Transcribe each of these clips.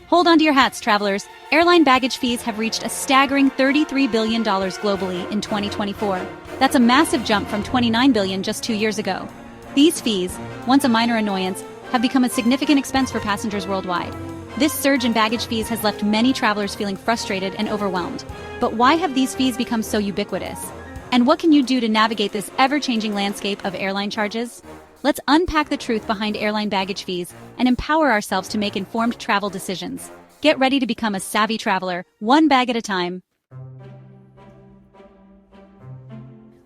Hold on to your hats, travelers. Airline baggage fees have reached a staggering $33 billion globally in 2024. That's a massive jump from $29 billion just 2 years ago. These fees, once a minor annoyance, have become a significant expense for passengers worldwide. This surge in baggage fees has left many travelers feeling frustrated and overwhelmed. But why have these fees become so ubiquitous? And what can you do to navigate this ever-changing landscape of airline charges? Let's unpack the truth behind airline baggage fees and empower ourselves to make informed travel decisions. Get ready to become a savvy traveler, one bag at a time.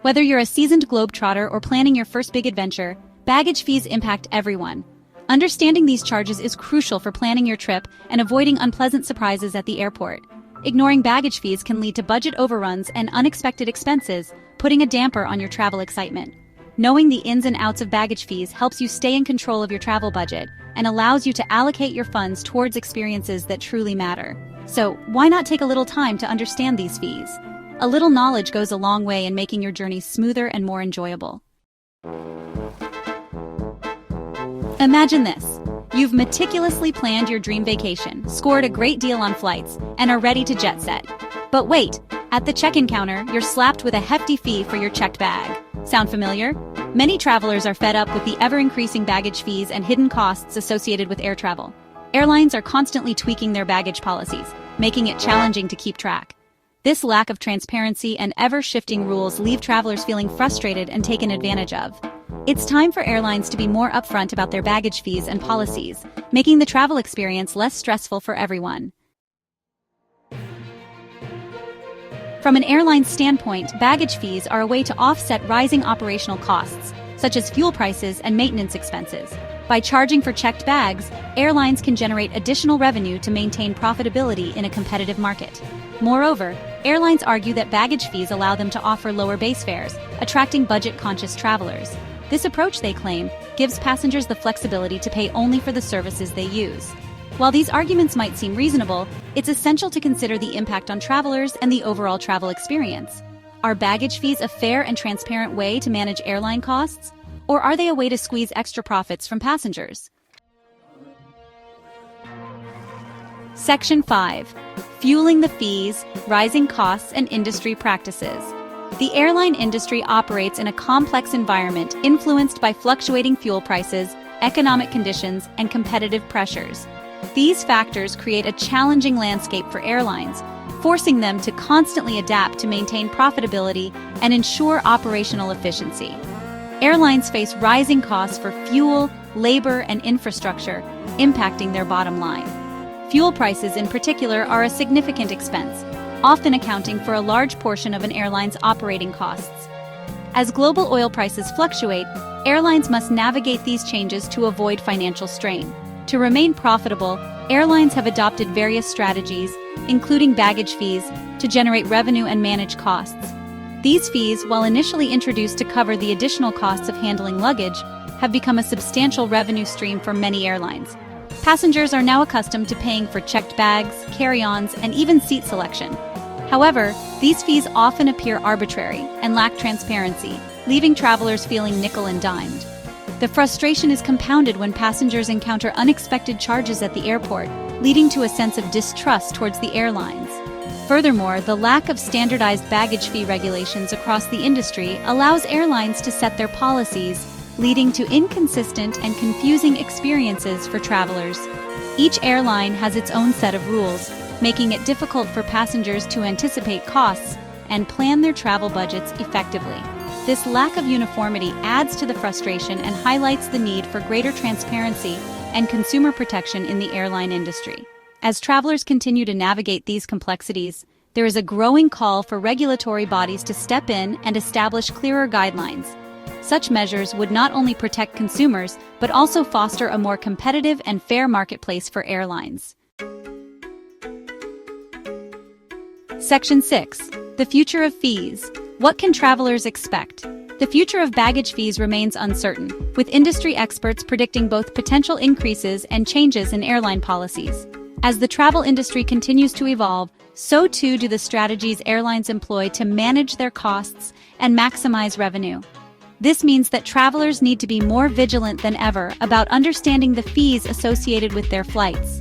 Whether you're a seasoned globetrotter or planning your first big adventure, baggage fees impact everyone. Understanding these charges is crucial for planning your trip and avoiding unpleasant surprises at the airport. Ignoring baggage fees can lead to budget overruns and unexpected expenses, putting a damper on your travel excitement. Knowing the ins and outs of baggage fees helps you stay in control of your travel budget and allows you to allocate your funds towards experiences that truly matter. So, why not take a little time to understand these fees? A little knowledge goes a long way in making your journey smoother and more enjoyable. Imagine this. You've meticulously planned your dream vacation, scored a great deal on flights, and are ready to jet set. But wait, at the check-in counter, you're slapped with a hefty fee for your checked bag. Sound familiar? Many travelers are fed up with the ever-increasing baggage fees and hidden costs associated with air travel. Airlines are constantly tweaking their baggage policies, making it challenging to keep track. This lack of transparency and ever-shifting rules leave travelers feeling frustrated and taken advantage of. It's time for airlines to be more upfront about their baggage fees and policies, making the travel experience less stressful for everyone. From an airline's standpoint, baggage fees are a way to offset rising operational costs, such as fuel prices and maintenance expenses. By charging for checked bags, airlines can generate additional revenue to maintain profitability in a competitive market. Moreover, airlines argue that baggage fees allow them to offer lower base fares, attracting budget-conscious travelers. This approach, they claim, gives passengers the flexibility to pay only for the services they use. While these arguments might seem reasonable, it's essential to consider the impact on travelers and the overall travel experience. Are baggage fees a fair and transparent way to manage airline costs? Or are they a way to squeeze extra profits from passengers? Section 5. Fueling the fees, rising costs, and industry practices. The airline industry operates in a complex environment influenced by fluctuating fuel prices, economic conditions, and competitive pressures. These factors create a challenging landscape for airlines, forcing them to constantly adapt to maintain profitability and ensure operational efficiency. Airlines face rising costs for fuel, labor, and infrastructure, impacting their bottom line. Fuel prices in particular are a significant expense, often accounting for a large portion of an airline's operating costs. As global oil prices fluctuate, airlines must navigate these changes to avoid financial strain. To remain profitable, airlines have adopted various strategies, including baggage fees, to generate revenue and manage costs. These fees, while initially introduced to cover the additional costs of handling luggage, have become a substantial revenue stream for many airlines. Passengers are now accustomed to paying for checked bags, carry-ons, and even seat selection. However, these fees often appear arbitrary and lack transparency, leaving travelers feeling nickel and dimed. The frustration is compounded when passengers encounter unexpected charges at the airport, leading to a sense of distrust towards the airlines. Furthermore, the lack of standardized baggage fee regulations across the industry allows airlines to set their policies, leading to inconsistent and confusing experiences for travelers. Each airline has its own set of rules, making it difficult for passengers to anticipate costs and plan their travel budgets effectively. This lack of uniformity adds to the frustration and highlights the need for greater transparency and consumer protection in the airline industry. As travelers continue to navigate these complexities, there is a growing call for regulatory bodies to step in and establish clearer guidelines. Such measures would not only protect consumers, but also foster a more competitive and fair marketplace for airlines. Section 6. The future of fees. What can travelers expect? The future of baggage fees remains uncertain, with industry experts predicting both potential increases and changes in airline policies. As the travel industry continues to evolve, so too do the strategies airlines employ to manage their costs and maximize revenue. This means that travelers need to be more vigilant than ever about understanding the fees associated with their flights.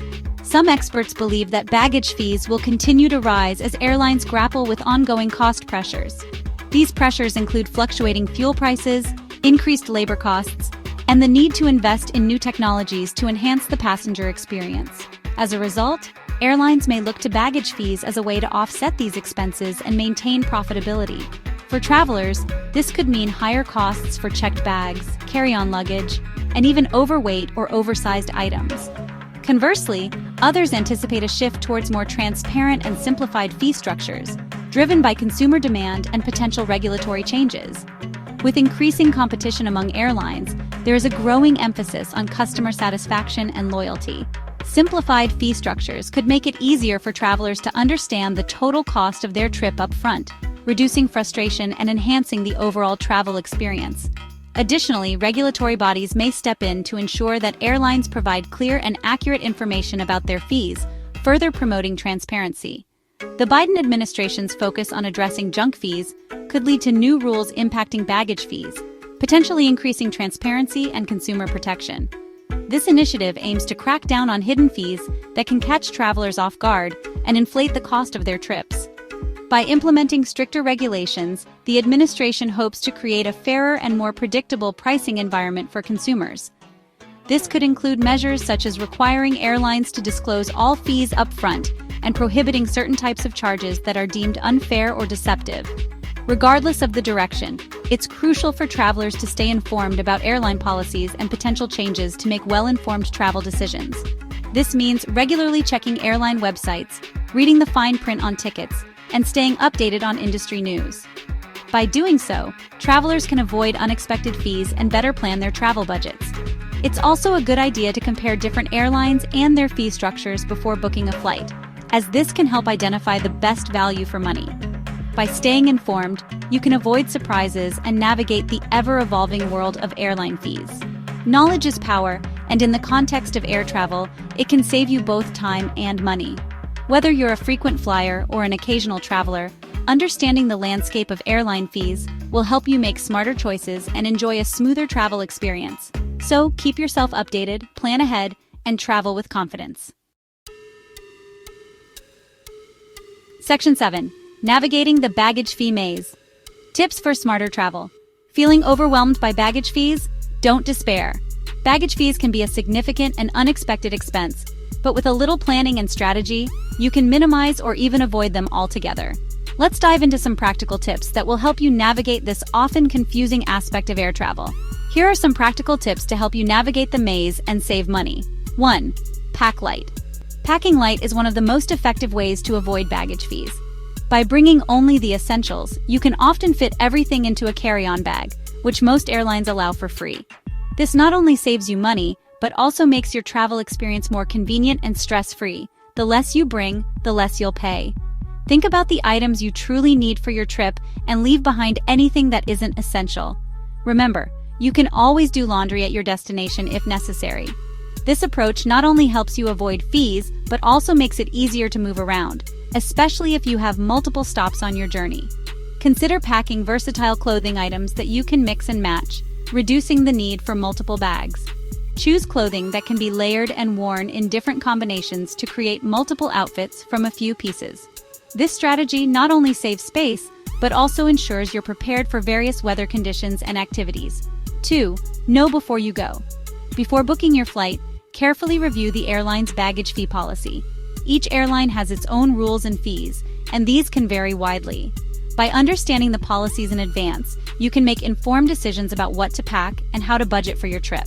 Some experts believe that baggage fees will continue to rise as airlines grapple with ongoing cost pressures. These pressures include fluctuating fuel prices, increased labor costs, and the need to invest in new technologies to enhance the passenger experience. As a result, airlines may look to baggage fees as a way to offset these expenses and maintain profitability. For travelers, this could mean higher costs for checked bags, carry-on luggage, and even overweight or oversized items. Conversely, others anticipate a shift towards more transparent and simplified fee structures, driven by consumer demand and potential regulatory changes. With increasing competition among airlines, there is a growing emphasis on customer satisfaction and loyalty. Simplified fee structures could make it easier for travelers to understand the total cost of their trip up front, reducing frustration and enhancing the overall travel experience. Additionally, regulatory bodies may step in to ensure that airlines provide clear and accurate information about their fees, further promoting transparency. The Biden administration's focus on addressing junk fees could lead to new rules impacting baggage fees, potentially increasing transparency and consumer protection. This initiative aims to crack down on hidden fees that can catch travelers off guard and inflate the cost of their trips. By implementing stricter regulations, the administration hopes to create a fairer and more predictable pricing environment for consumers. This could include measures such as requiring airlines to disclose all fees upfront and prohibiting certain types of charges that are deemed unfair or deceptive. Regardless of the direction, it's crucial for travelers to stay informed about airline policies and potential changes to make well-informed travel decisions. This means regularly checking airline websites, reading the fine print on tickets, and staying updated on industry news. By doing so, travelers can avoid unexpected fees and better plan their travel budgets. It's also a good idea to compare different airlines and their fee structures before booking a flight, as this can help identify the best value for money. By staying informed, you can avoid surprises and navigate the ever-evolving world of airline fees. Knowledge is power, and in the context of air travel, it can save you both time and money. Whether you're a frequent flyer or an occasional traveler, understanding the landscape of airline fees will help you make smarter choices and enjoy a smoother travel experience. So keep yourself updated, plan ahead, and travel with confidence. Section 7. Navigating the baggage fee maze. Tips for smarter travel. Feeling overwhelmed by baggage fees? Don't despair. Baggage fees can be a significant and unexpected expense, but with a little planning and strategy, you can minimize or even avoid them altogether. Let's dive into some practical tips that will help you navigate this often confusing aspect of air travel. Here are some practical tips to help you navigate the maze and save money. 1. Pack light. Packing light is one of the most effective ways to avoid baggage fees. By bringing only the essentials, you can often fit everything into a carry-on bag, which most airlines allow for free. This not only saves you money, but also makes your travel experience more convenient and stress-free. The less you bring, the less you'll pay. Think about the items you truly need for your trip and leave behind anything that isn't essential. Remember, you can always do laundry at your destination if necessary. This approach not only helps you avoid fees, but also makes it easier to move around, especially if you have multiple stops on your journey. Consider packing versatile clothing items that you can mix and match, reducing the need for multiple bags. Choose clothing that can be layered and worn in different combinations to create multiple outfits from a few pieces. This strategy not only saves space, but also ensures you're prepared for various weather conditions and activities. 2. Know before you go. Before booking your flight, carefully review the airline's baggage fee policy. Each airline has its own rules and fees, and these can vary widely. By understanding the policies in advance, you can make informed decisions about what to pack and how to budget for your trip.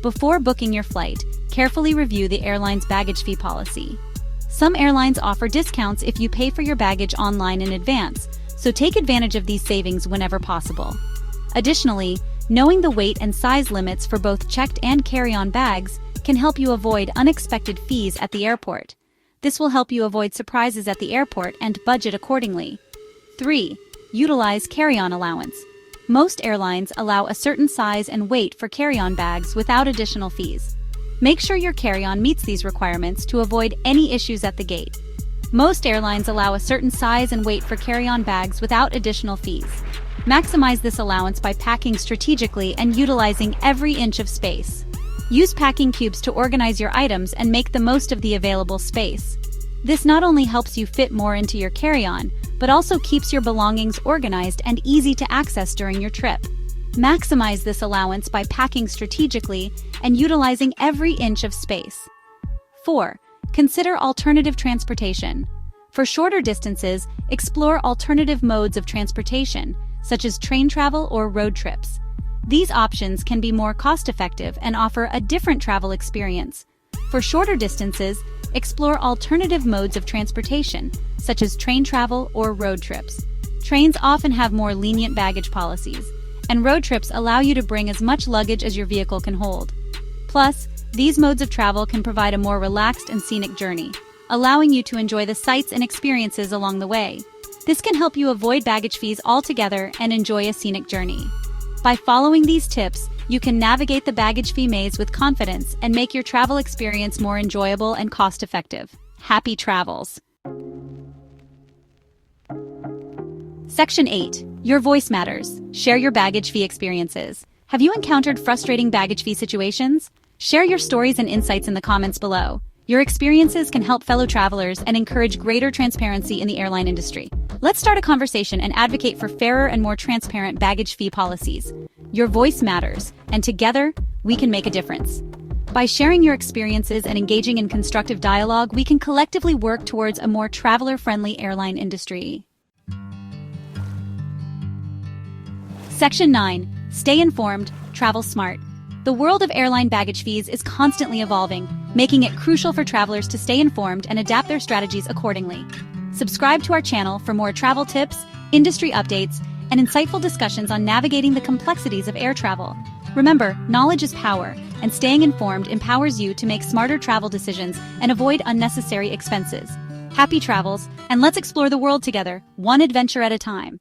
Before booking your flight, carefully review the airline's baggage fee policy. Some airlines offer discounts if you pay for your baggage online in advance, so take advantage of these savings whenever possible. Additionally, knowing the weight and size limits for both checked and carry-on bags can help you avoid unexpected fees at the airport. This will help you avoid surprises at the airport and budget accordingly. 3. Utilize carry-on allowance. Most airlines allow a certain size and weight for carry-on bags without additional fees. Make sure your carry-on meets these requirements to avoid any issues at the gate. Most airlines allow a certain size and weight for carry-on bags without additional fees. Maximize this allowance by packing strategically and utilizing every inch of space. Use packing cubes to organize your items and make the most of the available space. This not only helps you fit more into your carry-on, but also keeps your belongings organized and easy to access during your trip. Maximize this allowance by packing strategically and utilizing every inch of space. 4. Consider alternative transportation. For shorter distances, explore alternative modes of transportation, such as train travel or road trips. These options can be more cost-effective and offer a different travel experience. For shorter distances, explore alternative modes of transportation, such as train travel or road trips. Trains often have more lenient baggage policies, and road trips allow you to bring as much luggage as your vehicle can hold. Plus, these modes of travel can provide a more relaxed and scenic journey, allowing you to enjoy the sights and experiences along the way. This can help you avoid baggage fees altogether and enjoy a scenic journey. By following these tips, you can navigate the baggage fee maze with confidence and make your travel experience more enjoyable and cost-effective. Happy travels! Section 8. Your voice matters. Share your baggage fee experiences. Have you encountered frustrating baggage fee situations? Share your stories and insights in the comments below. Your experiences can help fellow travelers and encourage greater transparency in the airline industry. Let's start a conversation and advocate for fairer and more transparent baggage fee policies. Your voice matters, and together, we can make a difference. By sharing your experiences and engaging in constructive dialogue, we can collectively work towards a more traveler-friendly airline industry. Section 9. Stay informed, travel smart. The world of airline baggage fees is constantly evolving, making it crucial for travelers to stay informed and adapt their strategies accordingly. Subscribe to our channel for more travel tips, industry updates, and insightful discussions on navigating the complexities of air travel. Remember, knowledge is power, and staying informed empowers you to make smarter travel decisions and avoid unnecessary expenses. Happy travels, and let's explore the world together, one adventure at a time.